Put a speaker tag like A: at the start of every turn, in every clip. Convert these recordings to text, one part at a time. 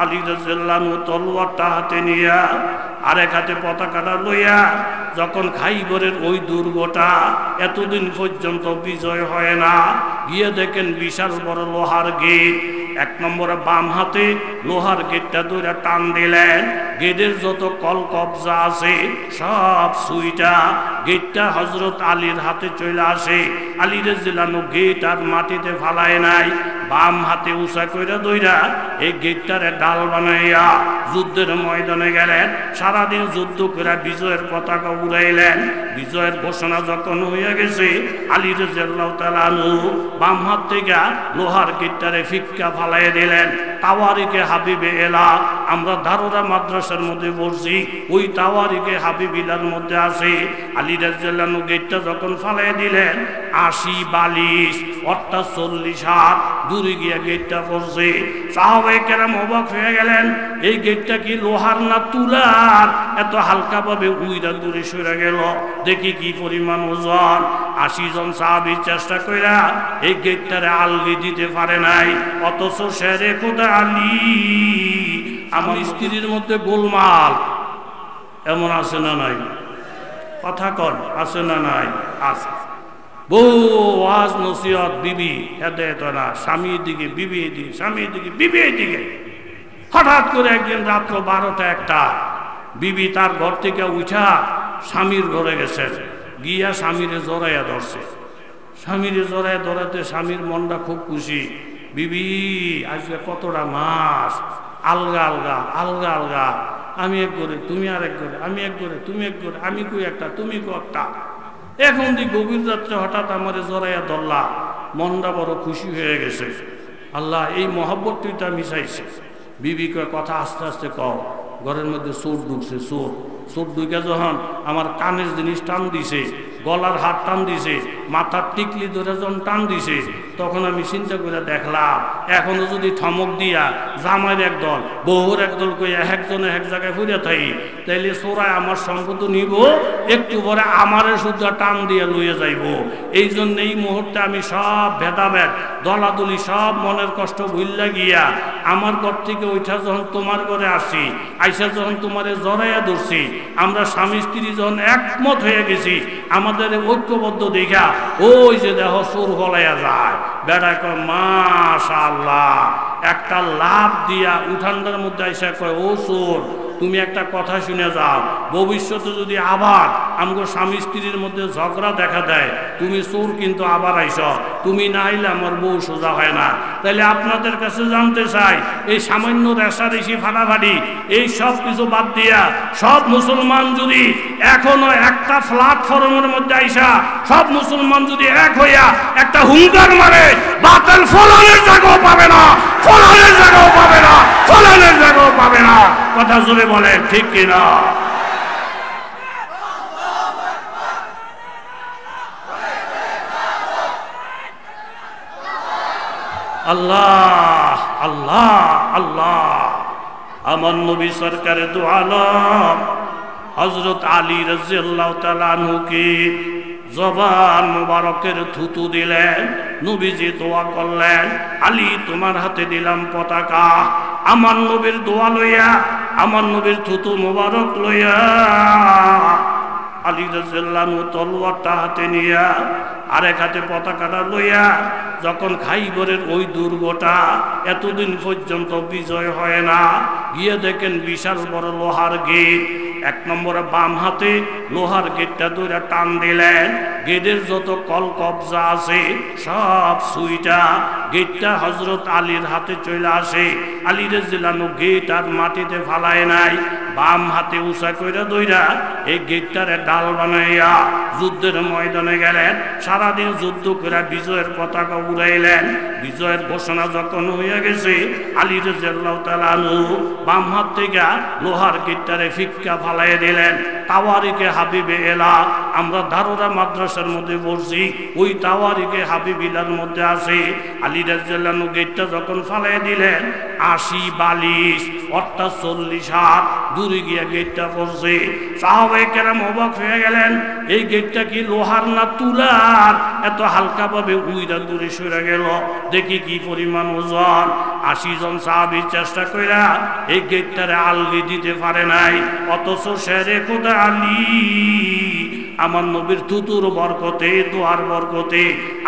A: আলী রাদিয়াল্লাহু আনহু তলোয়ারটা হাতে নিয়া আরেক হাতে পতাকাটা লইয়া যখন খাইবরের ওই দুর্গটা এতদিন পর্যন্ত বিজয় হয় না, গিয়ে দেখেন বিশাল বড় লোহার গেট। এক নম্বরে বাম হাতে লোহার গেটটা ধরে টান দিলেন, গেটের যত কল কবজা আছে সব সুইটা গেটটা হযরত আলীর হাতে চলে আসে। আলী রাদিয়াল্লাহু আনহু গেট আর মাটিতে ফালায় নাই, বাম হাতে উঁচা কইরা দইরা এই গেটটারে ডাল বানাইয়া যুদ্ধের ময়দানে গেলেন। সারাদিন যুদ্ধ করে বিজয়ের পতাকা উড়াইলেন। বিজয়ের ঘোষণা যখন হয়ে গেছে, আলী রাদিয়াল্লাহু তাআলা আনহু বাম হাত থেকে লোহার গেটটারে ফিক্কা ফালাই দিলেন। তাওয়ারিকে হাবিবে এলা, আমরা দারুরা মাদ্রাসার মধ্যে পড়ছি, ওই তাওয়ারিকে হাবিবিলার মধ্যে আছে। আলী রাদিয়াল্লাহু আনহু গেটটা যখন ফালাই দিলেন, 80-42 অর্থাৎ 40 হাত দূরে গিয়ে গেটটা পড়ছে। সাহাবায়ে কেরাম অবাক হয়ে গেলেন, এই গেটটা কি লোহার না তুলার? এত হালকা ভাবে উইরা দূরে সরে গেল। দেখি কি পরিমাণ ওজন। 80 জন সাহাবী চেষ্টা কইরা এই গেটটারে আলগি দিতে পারে নাই। অথচ শেরে খোদা আলী, আমার স্ত্রীর মধ্যে গোলমাল এমন আছে না নাই? কথা কন, আছে না নাই? আছে। বউ ওয়াজ নসিহত, বিবি হেদায়েত না, স্বামীর দিকে বিবি দিকে, স্বামীর দিকে বিবি দিকে। হঠাৎ করে একদিন রাত্র 12টা-1টা বিবি তার ঘর থেকে উঠা স্বামীর ঘরে গেছে, গিয়া স্বামীরে জড়াইয়া ধরছে। স্বামীরে জড়াইয়া ধরাতে স্বামীর মনটা খুব খুশি। বিবি আজকে কতটা মাস, আলগা আলগা আলগা আলগা, আমি এক করে তুমি আর এক করে, আমি এক করে তুমি এক করে, আমি কই একটা তুমি কো একটা। এখন দি গভীর রাত্রে হঠাৎ আমারে জড়াইয়া ধরলা, মনটা বড় খুশি হয়ে গেছে। আল্লাহ এই মহব্বতটা মিশাইছে। বিবি কয় কথা আস্তে আস্তে কও। ঘরের মধ্যে চোর ঢুকছে, চোর। চোর ঢুকে যখন আমার কানের জিনিস টান দিছে, গলার হাত টান দিছে, মাথার টিকলি ধরে যখন টান দিছে, তখন আমি চিন্তা করে দেখলাম এখনো যদি থমক দিয়া জামাইয়ের একদল বউর একদল কইয়া একজনে এক জায়গায় ফুরে থাকি, তাইলে চোরাই আমার সম্পদ নিব, একটু পরে আমারে শুদ্ধ টান দিয়ে লইয়ে যাইব। এই জন্য এই মুহূর্তে আমি সব ভেদাভেদ দলাদলি সব মনের কষ্ট ভুললা গিয়া আমার ঘর থেকে ওইটা যখন তোমার ঘরে আসি, আইসা যখন তোমারে জড়াইয়া ধরছি, আমরা স্বামী স্ত্রী যখন একমত হয়ে গেছি, আমাদের ঐক্যবদ্ধ দেখা ওই যে দেহ চোর হলাইয়া যায়। বেড়া কয় মাশাআল্লাহ, একটা লাভ দিয়া উঠানটার মধ্যে আইসা কয় ও চোর, তুমি একটা কথা শুনে যাও, ভবিষ্যতে যদি আবার আমগো স্বামী স্ত্রীর মধ্যে ঝগড়া দেখা দেয়, তুমি চোর কিন্তু আবার আইস, তুমি না আইলে আমার বউ সোজা হয় না। তাইলে আপনাদের কাছে জানতে চাই, এই সামান্য রেশারেশি ফাটাফাটি এই সব কিছু বাদ দিয়া সব মুসলমান যদি এখনো একটা প্ল্যাটফর্মের মধ্যে আইসা সব মুসলমান যদি এক হইয়া একটা হুঙ্কার মারে, বাতিল ফলানের জায়গাও পাবে না, ফলানের জায়গাও পাবে না, ফলানের জায়গাও পাবে না। কথা জোরে বলে ঠিক কিনা? আল্লাহ আল্লাহ আল্লাহ। আমার নবী সরকারে দু আলম হযরত আলী রাদিয়াল্লাহু তাআলা আনহুকে জবান মুবারকের থুতু দিলেন। নবীজি দোয়া করলেন, আলী তোমার হাতে দিলাম পতাকা, আমার নবীর দোয়া লইয়া, আমার নবীর থুতু মুবারক লইয়া আলী রাদিয়াল্লাহু আনহু তলোয়ারটা হাতে নিয়া আরেক হাতে পতাকাটা লইয়া যখন খাইবরের ওই দুর্গটা এতদিন পর্যন্ত বিজয় হয় না, গিয়ে দেখেন বিশাল বড় লোহার গেট। এক নম্বরে বাম হাতে লোহার গেটটা ধরে টান দিলেন, গেটের যত কল কবজা আছে সব সুইটা গেটটা হযরত আলীর হাতে চলে আসে। আলী রাদিয়াল্লাহু আনহু গেট আর মাটিতে ফালায় নাই, বাম হাতে উঁচা কইরা দইরা এই গেটটারে ডাল বানাইয়া যুদ্ধের ময়দানে গেলেন। সারাদিন যুদ্ধ করে বিজয়ের পতাকা উড়াইলেন। বিজয়ের ঘোষণা যখন হয়ে গেছে, আলী রাদিয়াল্লাহু তাআলা আনহু বাম হাত থেকে লোহার গেটটারে ফিক্কা ফালাই দিলেন। তাওয়ারিকে হাবিবে এলা, আমরা দারুরা মাদ্রাসার মধ্যে পড়ছি, ওই তাওয়ারিকে হাবিবিলার মধ্যে আছে। আলী রাদিয়াল্লাহু আনহু গেটটা যখন ফালাই দিলেন, 80-42 অর্থাৎ 40 হাত দূরে গিয়ে গেটটা পড়ছে। সাহাবায়ে কেরাম অবাক হয়ে গেলেন, এই গেটটা কি লোহার না তুলার? এত হালকা ভাবে উইরা দূরে সরে গেল। দেখি কি পরিমাণ ওজন। 80 জন সাহাবী চেষ্টা কইরা এই গেটটারে আলগি দিতে পারে নাই। অথচ শেরে খোদা আলী আমার নবীর থুতুর বরকতে, দোয়ার বরকতে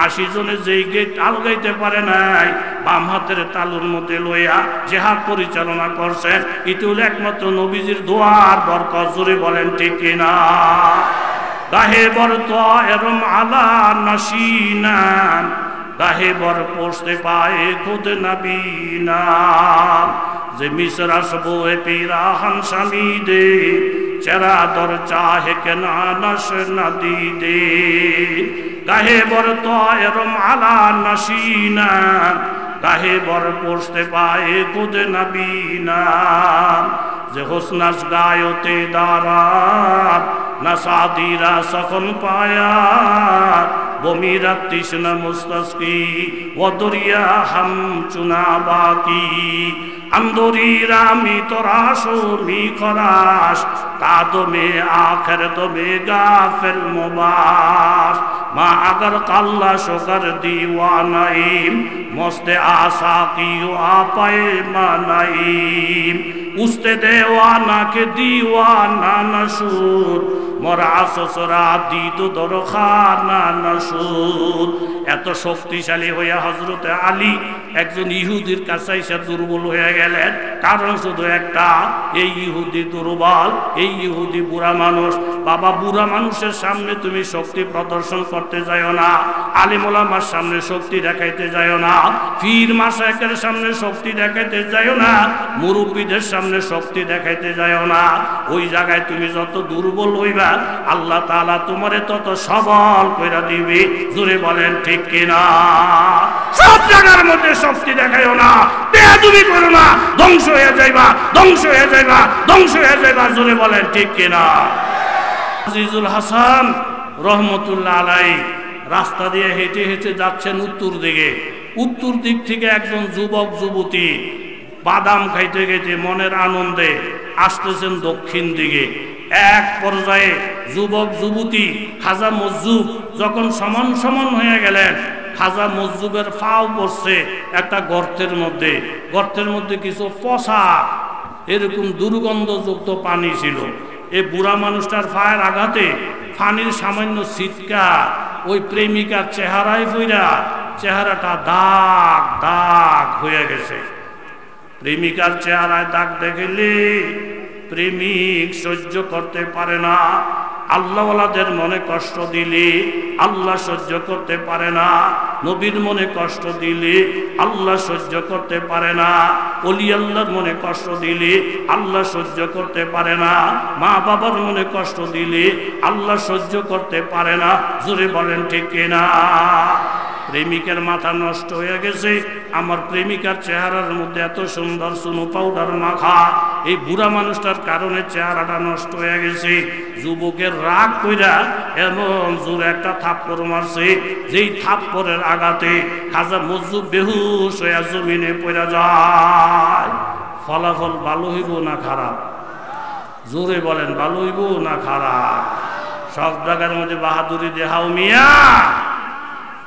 A: 80 জনে যেই গেট আলগাইতে পারে নাই, বাম হাতের তালুর মধ্যে লইয়া জিহাদ পরিচালনা করছেন। এটি হলো একমাত্র নবীজির দোয়ার বরকত। জোরে বলেন ঠিক কিনা? গাহে বর তো এরম আলা নাসিনান, গাহে বর পোষতে পায়ে খুদ নবীনা, যে মিসরা সবুয়ে পিরাহান শামি দে, চেরা দর চাহে কে নানস নদী দে। গাহে বর তো এরম আলা নাসিনান, গাহে বর পোষতে পায়ে খুদ নবীনা, যে হোসনাস গায়তে দারাত নাসাদিরা সখন পায়া, বমিরা তৃষ্ণা মুস্তাসকি ও দরিয়া হাম চুনা বাকি। আন্দরিরা মি তরাশো মি খরাস, তাদমে আখের দমে গাফেল মুবাস, মা আগার কাল্লা শোকর দিওয়ানাইম, মস্তে আশা কি আপায়ে মানাইম, উস্তে দেওয়ানা কে দিওয়ানা নসুদ, মোরা আসরা দিত দরখানা নসুদ। এত শক্তিশালী হইয়া হযরতে আলী একজন ইহুদির কাছে এসে দুর্বল হয়ে গেলেন। কারণ শুধু একটা, এই ইহুদি দুর্বল, এই ইহুদি বুড়া মানুষ। বাবা, বুড়া মানুষের সামনে তুমি শক্তি প্রদর্শন করতে যাও না, আলিম ওলামার সামনে শক্তি দেখাইতে যাও না, পীর মাশায়েখের সামনে শক্তি দেখাইতে যাও না, মুরব্বীদের সামনে শক্তি দেখাইতে যাও না। ওই জায়গায় তুমি যত দুর্বল হইবা, আল্লাহ তাআলা তোমারে তত সবল কইরা দিবে। জোরে বলেন ঠিক কিনা? সব জায়গার মধ্যে শক্তি দেখাইও না, বেয়াদবি করো না, ধ্বংস হয়ে যাইবা, ধ্বংস হয়ে যাইবা, ধ্বংস হয়ে যাইবা। জোরে বলেন ঠিক কিনা? আজিজুল হাসান রহমতুল্লাহ আলাইহি রাস্তা দিয়ে হেঁটে হেঁটে যাচ্ছেন উত্তর দিকে। উত্তর দিক থেকে একজন যুবক যুবতী বাদাম খাইতে খাইতে মনের আনন্দে আসতেছেন দক্ষিণ দিকে। এক পর্যায়ে যুবক যুবতী খাজা মজজুব যখন সমান সমান হয়ে গেলেন, খাজা মজজুবের পাও পড়ছে একটা গর্তের মধ্যে। গর্তের মধ্যে কিছু পচা এরকম দুর্গন্ধযুক্ত পানি ছিল। এই বুড়া মানুষটার পায়ের আঘাতে পানির সামান্য ছিটকা ওই প্রেমিকার চেহারায় পইরা চেহারাটা দাগ দাগ হয়ে গেছে। প্রেমিকার চেহারায় দাগ দেখলে প্রেমিক সহ্য করতে পারে না। আল্লাহওয়ালাদের মনে কষ্ট দিলে আল্লাহ সহ্য করতে পারে না। নবীর মনে কষ্ট দিলে আল্লাহ সহ্য করতে পারে না। ওলি আল্লাহর মনে কষ্ট দিলে আল্লাহ সহ্য করতে পারে না। মা বাবার মনে কষ্ট দিলে আল্লাহ সহ্য করতে পারে না। জোরে বলেন ঠিক কিনা? প্রেমিকের মাথা নষ্ট হয়ে গেছে। আমার প্রেমিকার চেহারার মধ্যে এত সুন্দর সুনো পাউডার মাখা, এই বুড়া মানুষটার কারণে চেহারাটা নষ্ট হয়ে গেছে। যুবকের রাগ কইরা এমন জোরে একটা থাপ্পড় মারছে, যেই থাপ্পড়ের আঘাতে খাজা মজজুব বেহুশ হয়ে জমিনে পড়ে যায়। ফলাফল ভালো হইব না খারাপ? জোরে বলেন, ভালো হইব না খারাপ? সব জায়গার মধ্যে বাহাদুরি দেখাও মিয়া।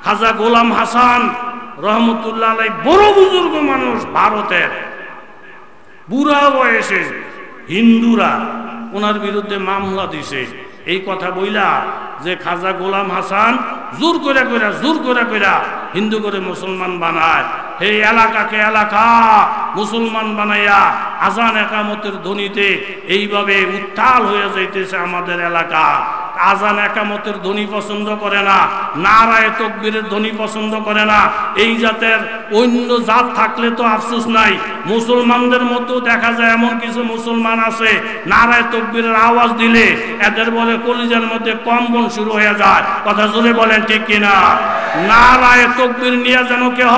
A: খাজা গোলাম হাসান রহমতুল্লাহ আলাইহি বড় বুজুর্গ মানুষ, ভারতের বুড়া বয়সে হিন্দুরা ওনার বিরুদ্ধে মামলা দিছে। এই কথা বইলা যে খাজা গোলাম হাসান জোর করে হিন্দু করে মুসলমান বানায়, এই এলাকাকে এলাকা মুসলমান বানাইয়া আজান একামতের ধ্বনিতে এইভাবে উত্তাল হয়ে যাইতেছে আমাদের এলাকা। আজান একামতের ধ্বনি পছন্দ করে না, নারায়ে তাকবীরের ধ্বনি পছন্দ করে না। এই জাতের অন্য জাত থাকলে তো আফসোস নাই, মুসলমানদের মতো দেখা যায় এমন কিছু মুসলমান আছে, নারায়ে তাকবীরের আওয়াজ দিলে এদের বলে কলিজার মধ্যে কম্পন শুরু হয়ে যায়। কথা জোরে বলেন ঠিক কিনা? নারায়ে তাকবীর নিয়ে যেন কেহ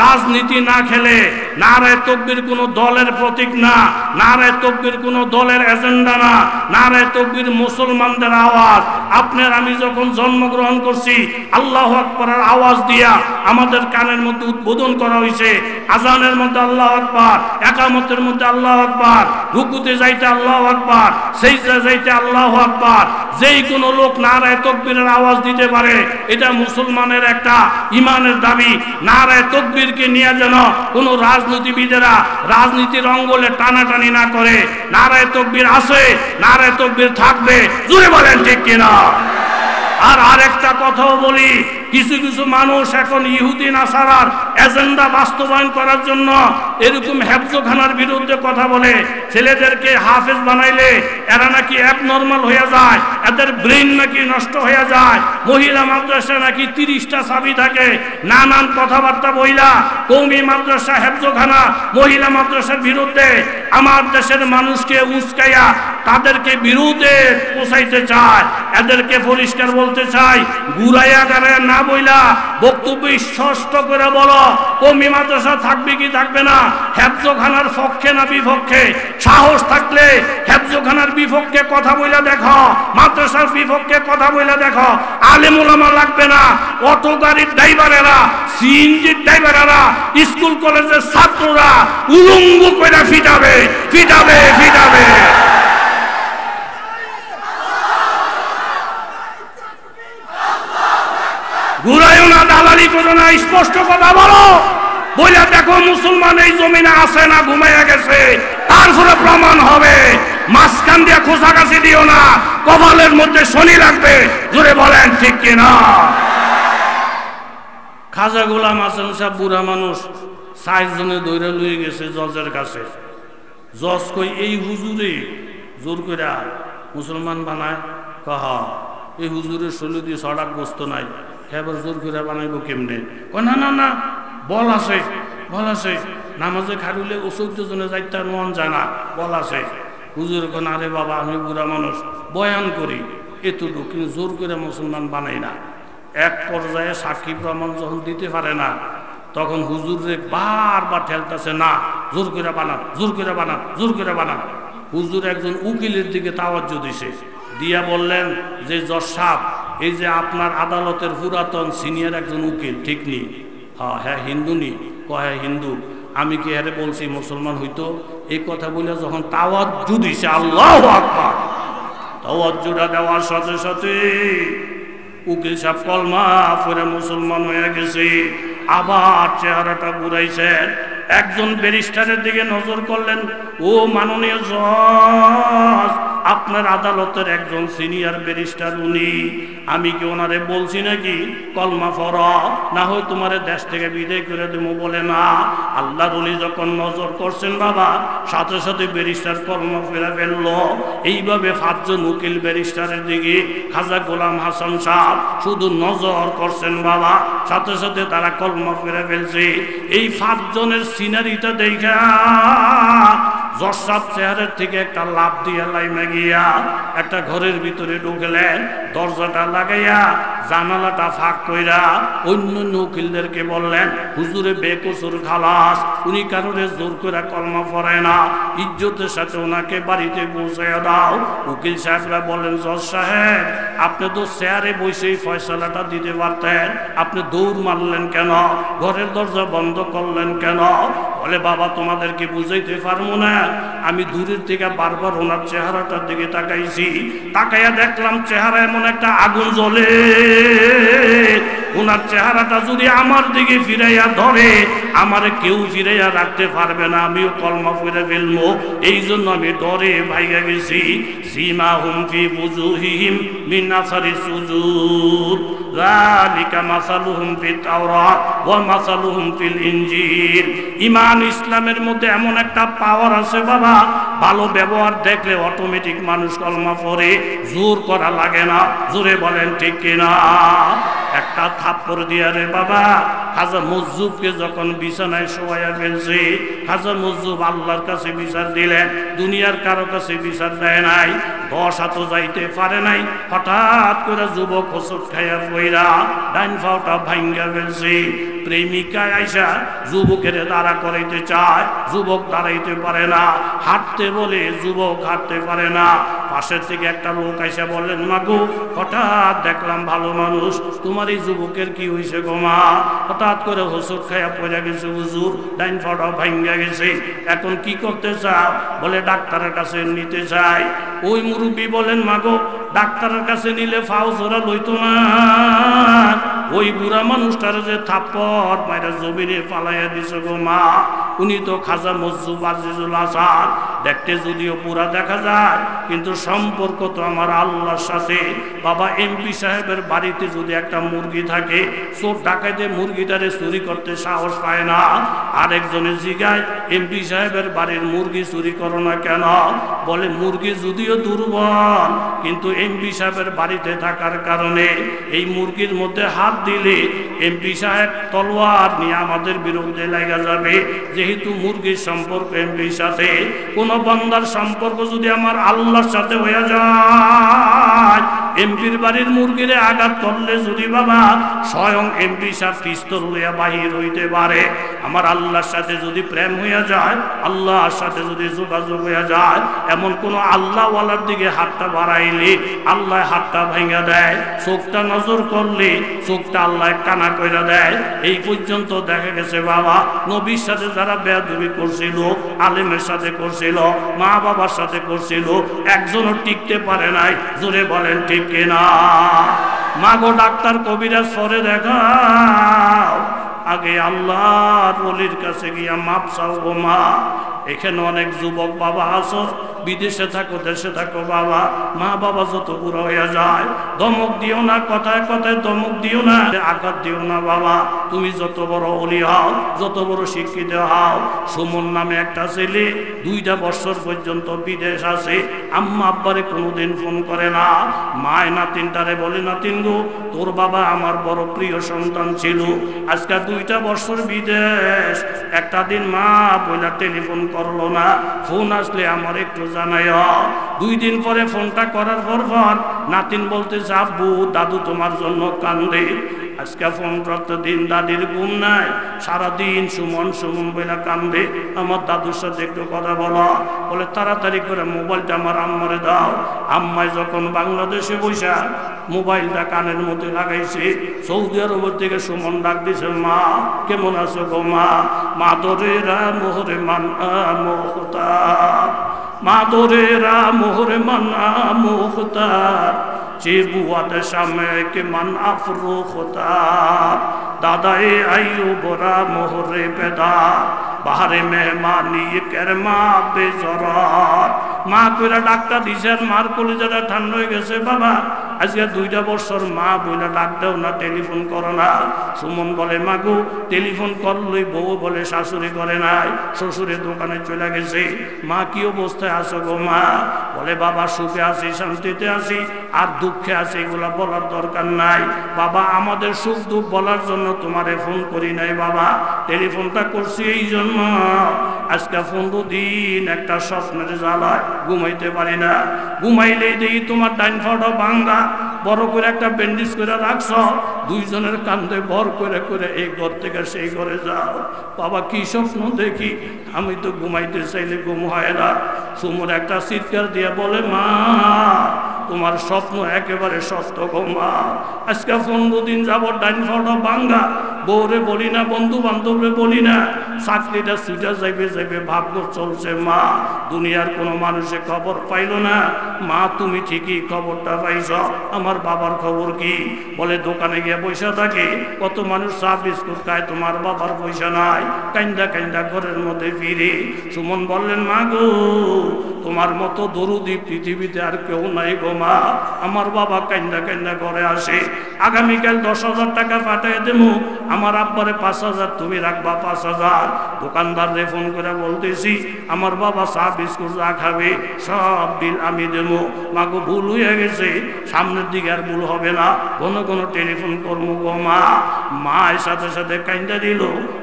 A: রাজনীতি না খেলে। নারায়ে তাকবীর কোনো দলের প্রতীক না, নারায়ে তাকবীর কোনো দলের এজেন্ডা না, নারায়ে তাকবীর মুসলমানদের আওয়াজ। আপনার আমি যখন জন্মগ্রহণ করছি আল্লাহু আকবারের আওয়াজ দিয়া আমাদের কানের মধ্যে উদ্বোধন করা হয়েছে। আজানের মধ্যে আল্লাহু আকবার, একামতের মধ্যে আল্লাহু আকবার, রুকুতে যাইতে আল্লাহু আকবার, সিজদা যাইতে আল্লাহু আকবার, যেই কোনো লোক নারায়ে তাকবীরের আওয়াজ দিতে পারে, এটা মুসলমানের একটা ইমানের দাবি। নারায়ে তাকবীরকে নিয়ে যেন কোনো রাজনীতিবিদেরা রাজনীতির অঙ্গলে টানাটানি না করে। নারায়ে তাকবীর আছে, নারায়ে তাকবীর থাকবে, জোরে বলেন ঠিক কিনা। আর আরেকটা কথাও বলি, কিছু কিছু মানুষ এখন ইহুদি নাসারার এজেন্ডা বাস্তবায়ন করার জন্য এরকম হেফজখানার বিরুদ্ধে কথা বলে। ছেলেদেরকে হাফেজ বানাইলে এরা নাকি অ্যাবনর্মাল হয়ে যায়, এদের ব্রেন নাকি নষ্ট হয়ে যায়। মহিলা মাদ্রাসা নাকি 30টা চাবি থাকে, নানান কথাবার্তা বইলা কওমি মাদ্রাসা হেফজখানা মহিলা মাদ্রাসার বিরুদ্ধে আমার দেশের মানুষকে উস্কাইয়া তাদেরকে বিরুদ্ধে পোষাইতে চায়। এদেরকে পরিষ্কার বলতে চাই, ঘুরাইয়া গাড়াইয়া না বইলা বক্তব্য স্পষ্ট করে বলো, কওমি মাদ্রাসা থাকবে কি থাকবে না, হেফজখানার পক্ষে না বিপক্ষে। সাহস থাকলে হেফজখানার বিপক্ষে কথা বইলা দেখো, মাদ্রাসার বিপক্ষে কথা বইলা দেখো। আলেম ওলামা লাগবে না, অটো গাড়ির ড্রাইভারেরা, সিএনজির ড্রাইভারেরা, স্কুল কলেজের ছাত্ররা উলঙ্গ করে ফিটাবে ফিটাবে ফিটাবে। ঘুরাইও না, দালালি করো না, স্পষ্ট কথা বলো। বলে দেখো মুসলমান এই জমিনে আছে না ঘুমাইয়া গেছে, তারপরে প্রমাণ হবে। মাঝখান দিয়ে খোঁচাকাছি দিও না, কপালের মধ্যে শনি লাগবে, জোরে বলেন ঠিক কিনা। খাজা গোলাম হাসান সাহেব বুড়া মানুষ, 4 জনে দৌড়ে লুয়ে গেছে জজের কাছে। জজ কই এই হুজুরে জোর করে মুসলমান বানায়? কহা এই হুজুরের শৈলী দিয়ে সড়াক বসত নাই, এবার জোর করে বানাইব কেমনে? না না না, বল আছে বল আছে, নামাজে খাড়ুলে ও 14 জনে যাইতে মন জানা, বল আছে। হুজুর কোন আরে বাবা আমি বুড়া মানুষ বয়ান করি এতটুকু, কিন্তু জোর করে মুসলমান বানাই না। এক পর্যায়ে সাক্ষী প্রমাণ যখন দিতে পারে না, তখন হুজুরে বারবার ঠেলতেছে, না জোর করে বানান, জোর করে বানান, জোর করে বানান। হুজুর একজন উকিলের দিকে তাওয়াজ্জু দিছে, দিয়া বললেন যে জজ সাহেব, এই যে আপনার আদালতের পুরাতন সিনিয়র একজন উকিল, ঠিক নি? হ্যাঁ হ্যাঁ হিন্দু নি? হ্যাঁ হিন্দু। আমি কি আরে বলছি মুসলমান হইতো? এই কথা বলে যখন তাওয়াজ্জু দিছে, আল্লাহু আকবার, তাওয়াজ্জুটা দেওয়ার সাথে সাথে উকিল সাহেব কলমা পড়ে মুসলমান হয়ে গেছে। আবার চেহারাটা ঘুরাইছেন, একজন ব্যারিস্টারের দিকে নজর করলেন, ও মাননীয় জজ, আপনার আদালতের একজন সিনিয়র ব্যারিস্টার উনি, আমি কি ওনারে বলছি নাকি কলমা পড়, না হয় তোমারে দেশ থেকে বিদায় করে দেবো? বলে না। আল্লাহর ওলি যখন নজর করছেন বাবা, সাথে সাথে ব্যারিস্টার কলমা ফেরা ফেললো। এইভাবে 5 জন উকিল ব্যারিস্টারের দিকে খাজা গোলাম হাসান সাহেব শুধু নজর করছেন বাবা, সাথে সাথে তারা কলমা ফেরা ফেলছে। এই 5 জনের সিনারিটা দেখা জজ সাহেব চেহারের থেকে একটা লাভ দিয়ে লাইমে গিয়া একটা ঘরের ভিতরে ঢুকলেন, দরজাটা লাগাইয়া জানালাটা ফাঁক কইরা অন্য উকিলদেরকে বললেন, হুজুরে বেকসুর খালাস, উনি কারণে জোর করে কলমা পড়ে না, ইজ্জতের সাথে ওনাকে বাড়িতে পৌঁছাইয়া দাও। উকিল সাহেবরা বলেন, জজ সাহেব আপনি তো চেয়ারে বসেই ফয়সালাটা দিতে পারতেন, আপনি দৌড় মারলেন কেন, ঘরের দরজা বন্ধ করলেন কেন? বলে বাবা তোমাদেরকে বুঝাইতে পারবো না, আমি দূরের থেকে বারবার ওনার চেহারাটার দিকে তাকাইছি, তাকাইয়া দেখলাম চেহারা এমন একটা আগুন জ্বলে, ওনার চেহারাটা যদি আমার দিকে ফিরাইয়া ধরে আমারে কেউ ফিরাইয়া রাখতে পারবে না, আমিও কলমা ফিরে ফেলবো, এই জন্য আমি ডরে ভাইগা গেছি। সীমাহুম ফি বুজুহিহিম মিন আসারি সুজুদ যালিকা মাসালুহুম ফিত তাওরাত ওয়া মাসালুহুম ফিল ইনজিল। ঈমান ইসলামের মধ্যে এমন একটা পাওয়ার আছে বাবা, ভালো ব্যবহার দেখলে অটোমেটিক মানুষ কলমা পড়ে, জোর করা লাগে না, জোরে বলেন ঠিক কিনা। একটা থাপ্পড় দিয়া রে বাবা খাজা মজুবকে যখন বিছানায় শোয়াইয়া ফেলছে, খাজা মজুব আল্লাহর কাছে বিচার দিলেন, দুনিয়ার কারো কাছে বিচার দেয় নাই, 10 হাতও যাইতে পারে নাই। হঠাৎ করে যুবক হোঁচট খাইয়া পইরা ডাইন পাওটা ভাঙ্গা ফেলছে। প্রেমিকা আইসা যুবকের দাঁড়া করাইতে চায়, যুবক দাঁড়াইতে পারে না, হাঁটতে বলে যুবক হাঁটতে পারে না। পাশের থেকে একটা লোক আইসা বললেন, মাগো হঠাৎ দেখলাম ভালো মানুষ তোমার তোমার এই যুবকের কি হয়েছে গো মা? হঠাৎ করে হোঁচট খাইয়া পড়ে গেছে হুজুর, ডাইন পাটা ভাঙ্গা গেছে, এখন কি করতে চাও? বলে ডাক্তারের কাছে নিতে চাই। ওই মুরব্বী বলেন মাগো ডাক্তারের কাছে নিলে ফাও জোড়া লইতো না, ওই বুড়া মানুষটার যে থাপ্পড় মাইরা জমিনে পালাইয়া দিছে গো মা, উনি তো খাজা মজুব আজিজুল হাসান, দেখতে যদিও পুরা দেখা যায় কিন্তু সম্পর্ক তো আমার আল্লাহর সাথে। বাবা এমপি সাহেবের বাড়িতে যদি একটা মুরগি থাকে, চোর ডাকাইতে মুরগিটারে চুরি করতে সাহস পায় না। আরেকজনে জিগায় এমপি সাহেবের বাড়ির মুরগি চুরি করো না কেন? বলে মুরগি যদিও দুর্বল কিন্তু এমপি সাহেবের বাড়িতে থাকার কারণে এই মুরগির মধ্যে হাত দিলে এমপি সাহেব তলোয়ার নিয়ে আমাদের বিরুদ্ধে লাগা যাবে, যেহেতু মুরগির সম্পর্ক এমপির সাথে। কোন বান্দার সম্পর্ক যদি আমার আল্লাহর সাথে হয়ে যায়, এমপির বাড়ির মুরগিরে আঘাত করলে যদি বাবা স্বয়ং এমপি সাহেব পিস্তল লইয়া বাহির হইতে পারে। আমার আল্লাহর সাথে যদি প্রেম হইয়া যায়, আল্লাহর সাথে যদি যোগাযোগ হইয়া যায়, এমন কোন আল্লাহওয়ালার দিকে হাতটা বাড়াইলে আল্লাহ হাতটা ভেঙে দেয়, চোখটা নজর করলে চোখটা আল্লাহ কানা কইরা দেয়। এই পর্যন্ত দেখা গেছে বাবা নবীর সাথে যারা বেয়াদবি করছিল, আলেমের সাথে করছিল, মা বাবার সাথে করছিল, একজনও টিকতে পারে নাই। জোরে বলেন ঠিক কিনা? মাগো ডাক্তার কবিরাজ পরে দেখাও, আগে আল্লাহর ওলির কাছে গিয়া মাপ চাও গো মা। এখানে অনেক যুবক বাবা আছো, বিদেশে থাকো দেশে থাকো বাবা, মা বাবা যত বুড়ো হয়ে যায় ধমক দিও না, কথায় কথায় ধমক দিও না, আঘাত দিও না বাবা। তুমি যত বড় ওলি হও, যত বড় শিক্ষিত হও, সুমন নামে একটা ছেলে 2টা বছর পর্যন্ত বিদেশ আছে, আম্মা আব্বারে কোনোদিন ফোন করে না। মায় নাতিনটারে বলে নাতিন গো তোর বাবা আমার বড় প্রিয় সন্তান ছিল, আজকে 2টা বছর বিদেশ, একটা দিন মা বইলা টেলিফোন করলো না, ফোন আসলে আমার একটু জানাইও। 2 দিন পরে ফোনটা করার পর নাতিন বলতে আব্বু দাদু তোমার জন্য কান্দে। আজকে ফোন করতে দিন দাদির ঘুম নাই, সারাদিন সুমন সুমন বইলা কান্দে, আমার দাদুর সাথে একটু কথা বলো। বলে তাড়াতাড়ি করে মোবাইলটা আমার আম্মারে দাও। আম্মায় যখন বাংলাদেশে বসা মোবাইলটা কানের মধ্যে লাগাইছে, সৌদি আরবের থেকে সুমন ডাক দিছে, মা কেমন আছো গো মা? মা দরেরা মোহরে মান মোহতার, মা দরেরা মোহরে মান মোহতার, যে বুয়াতে সামনে কে মান আফরো খোতার, দাদায়ে আইয়ো বরা মোহরে পেদা, বাহারে মেহমানি কেরমা বেজরার। মা কইরা ডাক্তার দিছেন, মার কলিজাটা ঠান্ডা হয়ে গেছে বাবা। আজকে 2টা বছর মা বইলা ডাক দাও না, টেলিফোন করো না। সুমন বলে মাগো টেলিফোন করলই বউ বলে শাশুড়ি করে নাই, শ্বশুরের দোকানে চলে গেছে। মা কি অবস্থায় আছো গো মা? বলে বাবা সুখে আছি, শান্তিতে আছি, আর দুঃখে আছি এগুলা বলার দরকার নাই বাবা। আমাদের সুখ দুঃখ বলার জন্য তোমারে ফোন করি নাই বাবা, টেলিফোনটা করছি এই জন্য। আজকে 15 দিন একটা স্বপ্নের জ্বালায় ঘুমাইতে পারি না, ঘুমাইলেই দেখি তোমার ডাইন পাটা ভাঙ্গা, বড় করে একটা ব্যান্ডেজ করে রাখছ, 2 জনের কান্দে ভর করে করে এই ঘর থেকে সেই ঘরে যাও। বাবা কি স্বপ্ন দেখি, আমি তো ঘুমাইতে চাইলে ঘুম হয় না। সুমন একটা চিৎকার দিয়ে বলে মা তোমার স্বপ্ন একেবারে সত্য গো মা। আজকে 15 দিন যাব ডাইন পাটা ভাঙ্গা, বউরে বলি না, বন্ধু বান্ধবরে বলি না, চাকরিটা ছুটা যাইবে যাইবে ভাগ্য চলছে মা। দুনিয়ার কোনো মানুষে খবর পাইল না। মা তুমি ঠিকই খবরটা পাইছ, আমার বাবার খবর কি? বলে দোকানে গিয়ে পয়সা থাকে, কত মানুষ চা বিস্কুট খায়, তোমার বাবার পয়সা নাই, কাইন্দা কাইন্দা ঘরের মধ্যে ফিরে। সুমন বললেন মা গো তোমার মতো দরুদি পৃথিবীতে আর কেউ নাই গো মা। আমার বাবা কাইন্দা কাইন্দা ঘরে আসে, আগামীকাল 10,000 টাকা পাঠিয়ে দেবো, আমার আব্বারে 5,000 তুমি রাখবা 5,000। দোকানদারে ফোন করে বলতেছি আমার বাবা চা বিস্কুট যা খাবে সব বিল আমি দেবো। মাগো ভুল হয়ে গেছে, সামনের দিকে আর ভুল হবে না, কোনো কোনো টেলিফোন করবো গো মা। মা সাথে সাথে কাইন্দা দিল।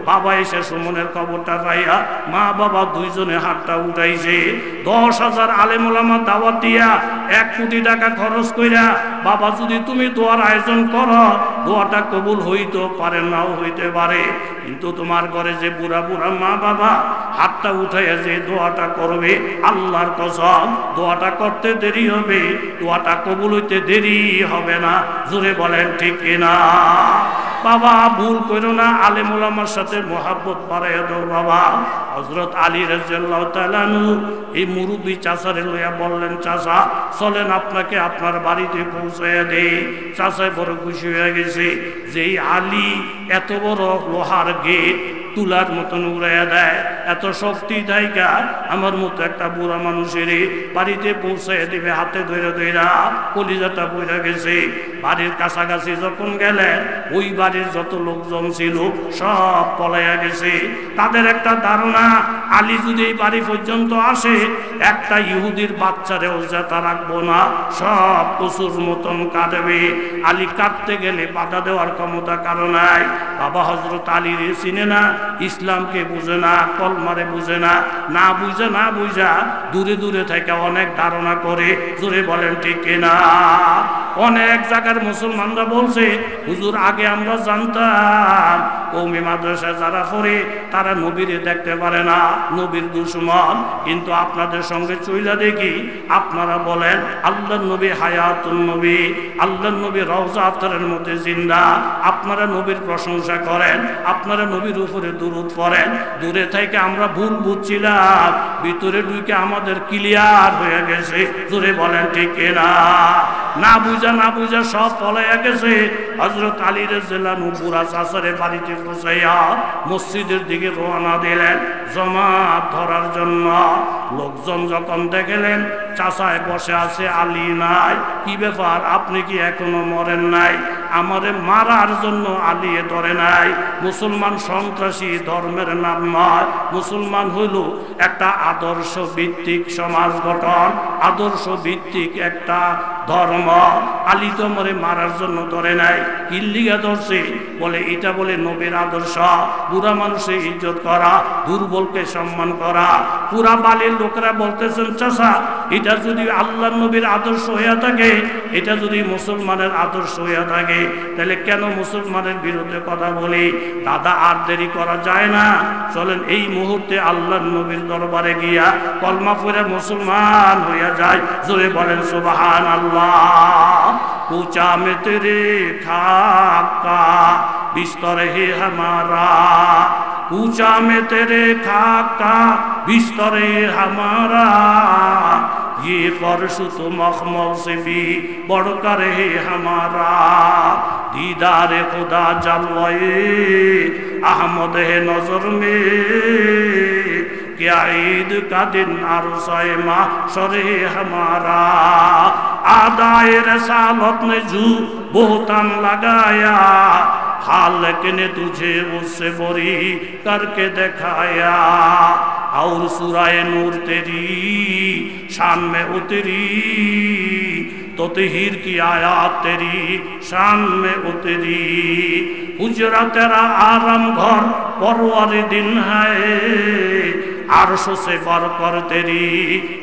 A: বাবা এসে সুমনের খবরটা পাইয়া মা বাবা 2 জনে হাতটা উঠাইছে। 10,000 আলেম ওলামা দাওয়াত দিয়া 1 কোটি টাকা খরচ কইরা বাবা যদি তুমি দোয়ার আয়োজন করো দোয়াটা কবুল হইতেও পারে, নাও হইতে পারে, কিন্তু তোমার ঘরে যে বুড়া বুড়া মা বাবা হাতটা উঠাইয়া যে দোয়াটা করবে, আল্লাহর কসম দোয়াটা করতে দেরি হবে, দোয়াটা কবুল হইতে দেরি হবে না। জোরে বলেন ঠিক কিনা? বাবা ভুল করো না, আলেম ওলামার সাথে মোহাব্বত বাড়াইয়া দাও বাবা। হযরত আলী রাদিয়াল্লাহু তাআলা আনহু এই মুরব্বী চাচারে লইয়া বললেন, চাচা চলেন আপনাকে আপনার বাড়িতে পৌঁছাইয়া দেই। চাচায় বড় খুশি হয়ে গেছে যে এই আলী এত বড় লোহার গেট তুলার মতন উড়াইয়া দেয়, এত শক্তি থাইকা আমার মতো একটা বুড়া মানুষের বাড়িতে পৌঁছাইয়া দিবে হাতে ধইরা ধইরা। কলিজাটা বইরা গেছে। বাড়ির কাছাকাছি যখন গেলেন ওই বাড়ির যত লোকজন ছিল সব পলাইয়া গেছে। তাদের একটা ধারণা আলী যদি এই বাড়ি পর্যন্ত আসে একটা ইহুদির বাচ্চারেও জেতা রাখবো না, সব পশুর মতন কাটবে। আলী কাটতে গেলে বাধা দেওয়ার ক্ষমতা কারো নাই। বাবা হযরত আলী চিনে না, ইসলামকে বুঝে না, কলমারে বুঝে না, না বুঝা দূরে দূরে থেকে অনেক ধারণা করে। জোরে বলেন ঠিক কিনা? অনেক জায়গার মুসলমানরা বলছে হুজুর আগে আমরা জানতাম কওমি মাদ্রাসায় যারা পড়ে তারা নবীরে দেখতে পারে না, নবীর দুশমন, কিন্তু আপনাদের সঙ্গে চইলা দেখি আপনারা বলেন আল্লাহর নবী হায়াতুন নবী, আল্লাহর নবী রওজা আফতারের মধ্যে জিন্দা। আপনারা নবীর প্রশংসা করেন, আপনারা নবীর উপরে দুরূদ পড়েন। দূরে থেকে আমরা ভুল বুঝছিলাম, ভিতরে ঢুকে আমাদের ক্লিয়ার হয়ে গেছে। জোরে বলেন ঠিক কিনা? না বুঝা সব পলাইয়া গেছে। হযরত আলী রাদিয়াল্লাহু আনহু বুড়া চাচারে বাড়িতে পৌঁছাইয়া মসজিদের দিকে রওনা দিলেন জামাত ধরার জন্য। লোকজন যখন দেখলেন চাচায় বসে আছে, আলী নাই, কি ব্যাপার আপনি কি এখনো মরেন নাই? আমারে মারার জন্য আলী ধরে নাই। মুসলমান সন্ত্রাসী ধর্মের নাম নয়, মুসলমান হইল একটা আদর্শ ভিত্তিক সমাজ গঠন, আদর্শ ভিত্তিক একটা ধর্ম। আলী তো মরে মারার জন্য ধরে নাই। কিল্লিগা ধরছে বলে এটা বলে নবীর আদর্শ, বুড়া মানুষের ইজ্জত করা, দুর্বলকে সম্মান করা। পুরা বালির লোকেরা বলতেছেন চাচা এটা যদি আল্লাহর নবীর আদর্শ হইয়া থাকে, এটা যদি মুসলমানের আদর্শ হইয়া থাকে, তাহলে কেন মুসলমানের বিরুদ্ধে কথা বলি? দাদা আর দেরি করা যায় না, চলেন এই মুহূর্তে আল্লাহর নবীর দরবারে গিয়া কলমা পড়ে মুসলমান হইয়া যায়। জোরে বলেন সুবহানাল্লাহ। पूछा में तेरे खाक का बिस्तर है हमारा, पूछा में तेरे खाक का बिस्तर है हमारा, ये फर्श तो मखमल से भी बढ़कर है हमारा, दीदार खुदा जलवाए अहमद है नजर में, क्या ईद का दिन अरसाए माशर है हमारा, आदाए रसालत ने जू बोहतान लगाया, खालिक ने तुझे उससे बरी करके दिखाया, और सूराए नूर तेरी शान में उतरी, तो तहीर की आयात तेरी शान में उतरी, हुजरा तेरा आराम घर परवर दिन है, आरशों से बढ़कर तेरी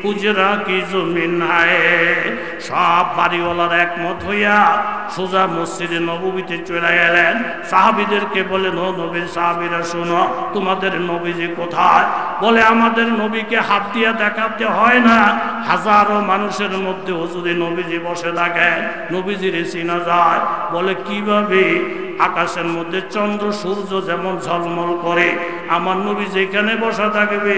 A: हुजरा की जमीन है। सब बाड़ीवालार एकमत हইয়া সোজা মসজিদে নববীতে চলে গেলেন। সাহাবীদেরকে বলেন, ও নবীর সাহাবীরা শোনো, তোমাদের নবীজি কোথায়? বলে আমাদের নবীকে হাত দিয়ে দেখাতে হয় না, হাজারো মানুষের মধ্যেও যদি নবীজি বসে থাকেন নবীজির চিনা যায়। বলে কিভাবে? আকাশের মধ্যে চন্দ্র সূর্য যেমন ঝলমল করে, আমার নবী যেখানে বসা থাকবে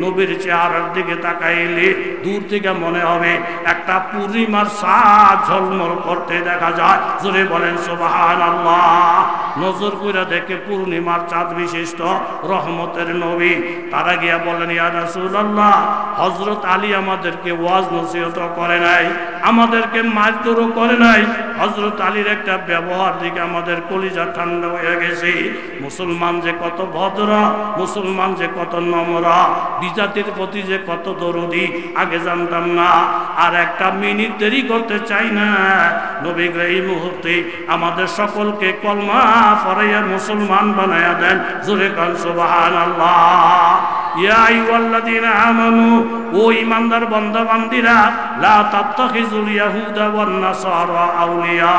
A: নবীর চেহারার দিকে তাকাইলে দূর থেকে মনে হবে একটা পূর্ণিমার চাঁদ ঝলমল করতে দেখা যায়। জোরে বলেন সুবহানাল্লাহ। নজর কইরা দেখে পূর্ণিমার চাঁদ বিশিষ্ট রহমতের নবী। তারা গিয়া বলেন, ইয়া রাসূলুল্লাহ, হযরত আলী আমাদেরকে ওয়াজ নসিহত করে নাই, আমাদেরকে মারধরও করে নাই, হযরত আলীর একটা ব্যবহার দিকে আমাদের কলিজা ঠান্ডা হয়ে গেছে। মুসলমান যে কত ভদ্র, মুসলমান যে কত নম্র, বিজাতির প্রতি যে কত দরদি আগে জানতাম না। আর একটা মিনিট দেরি করতে চাই না, নবী এই মুহূর্তে আমাদের সকলকে কলমা পড়াইয়া মুসলমান বানায়া দেন। জোরে কান সুবহানাল্লাহ। ইয়া আইয়ুহাল্লাযীনা আমানু, ও ঈমানদার বান্দা বান্দীরা, লা তাত্তাখিযুল ইয়াহুদা ওয়ান নাসারা আউলিয়া,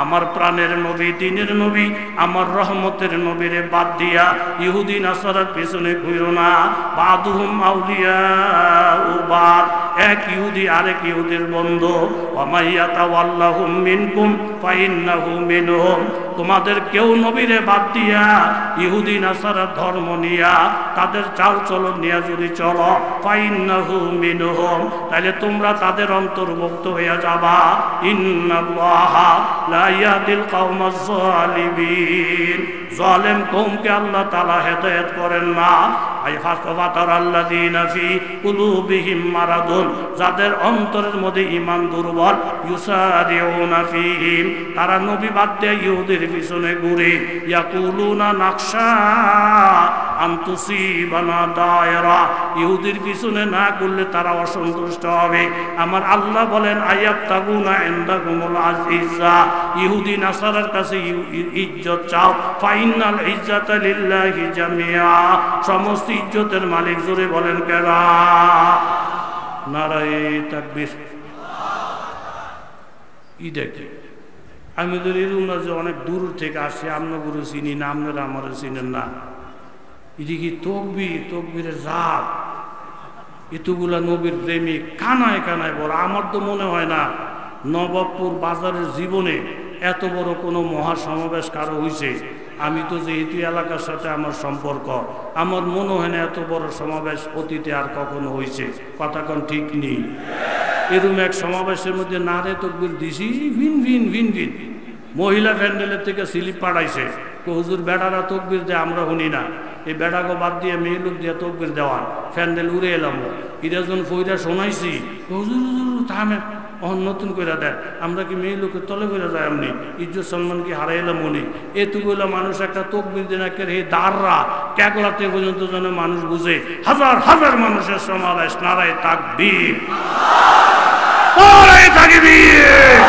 A: আমার প্রাণের নবী, দ্বীনের নবী, আমার রহমতের নবীরে বাদ দিয়া ইহুদি নাসারার পিছনে ঘুরো না। বাদুহুম আউলিয়া ও বাদ, এক ইহুদি আরেক ইহুদির বন্ধু। ওয়া মাইয়াতাওয়াল্লাহুম মিনকুম ফাইন্নাহু মিনহুম, তোমাদের কেউ নবীরে বাদ দিয়া ইহুদি নাসারার ধর্ম নিয়া তাদের চাল চলন নিয়ে যদি চলো, ফাইন্নাহু মিনহুম, তাহলে তোমরা তাদের অন্তর্ভুক্ত হইয়া যাবা। ইন্নাল্লাহা লা ইয়াহদিল কওমাজ যালিমিন, জালেম কওমকে আল্লাহ তাআলা হেদায়েত করেন না। আই ফাতারাল্লাযীনা ফি কুলুবিহিম মারাদুন, যাদের অন্তরের মধ্যে ঈমান দুর্বল, ইউসারিউনা ফীহিম, তারা নবী বাদ দিয়ে ইহুদির পিছনে ঘুরে। ইয়াকুলুনা নাকশা আন তুসিবানা দায়রা, ইহুদির পিছনে না করলে তারা অসন্তুষ্ট হবে। আমার আল্লাহ বলেন আয়াবতাগুনা ইনদাকুমুল আজিজা, ইহুদি নাসারার কাছে ইজ্জত চাও। ফাইনাল ইজ্জাতা লিল্লাহি জামিয়া, সমস্ত ইজ্জতের মালিক জোরে বলেন কেরা? নারায়ে তাকবীর। ই দেখি আমি তো এরকম না যে অনেক দূর থেকে আসছি, আমরা গুরু চিনি না, আপনারা আমার চিনেন না। এদিকে তকবীর, তকবীরের জাত, এতগুলা নবীর প্রেমিক কানায় কানায় বড়। আমার তো মনে হয় না নবাবপুর বাজারের জীবনে এত বড় কোনো মহাসমাবেশ কারো হয়েছে। আমি তো যেহেতু এলাকার সাথে আমার সম্পর্ক, আমার মনে হয় না এত বড় সমাবেশ অতীতে আর কখনো হয়েছে। কথা কোন ঠিক নেই? এরকম এক সমাবেশের মধ্যে নারে তকবীর দিছি, ভিন ভিন ভিন ভিন। মহিলা প্যান্ডেলের থেকে স্লিপ পাঠাইছে, হুজুর বেড়ারা তকবীর দেয়, আমরা শুনি না। এই বেড়াকে বাদ দিয়ে মেয়ে লোক দিয়ে তকবীর দেওয়ান, প্যান্ডেল উড়ে এলাম। ইরাজন ফইরা শোনাইছি, হুজুর হুজুর থামে, নতুন করে দেয়। আমরা কি মেয়ে লোকের তলে করে যায়? এমনি ইজ্জত সম্মান কি হারাইলাম উনি? এতগুলো মানুষ একটা তকবীর দিন একের হে দাররা ক্যাকলাতে পর্যন্ত যেন মানুষ বুঝে। হাজার হাজার মানুষের সমাবেশ, নারায়ে তাকবীর, নারায়ে তাকবীর।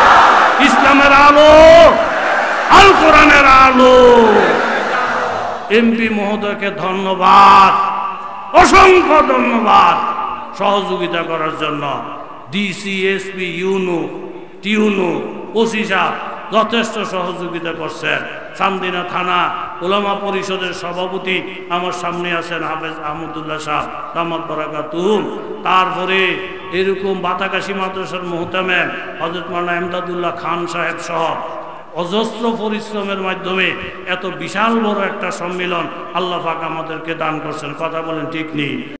A: ইসলামের আলো, আল কোরআনের আলো। এমপি মহোদয়কে ধন্যবাদ, অসংখ্য ধন্যবাদ সহযোগিতা করার জন্য। ডিসি, এসপি, ইউনো, টিউনো, ওসি সাহেব যথেষ্ট সহযোগিতা করছেন। চান্দিনা থানা ওলামা পরিষদের সভাপতি আমার সামনে আছেন হাফেজ আহমদুল্লাহ সাহেব, দামাত বারাকাতুহুম। তারপরে এরকম বাতাকাশি মাদ্রাসার মুহতামেম হযরত মাওলানা ইমদাদুল্লাহ খান সাহেব সহ অজস্র পরিশ্রমের মাধ্যমে এত বিশাল বড় একটা সম্মেলন আল্লাহ পাক আমাদেরকে দান করছেন। কথা বলেন ঠিক নেই?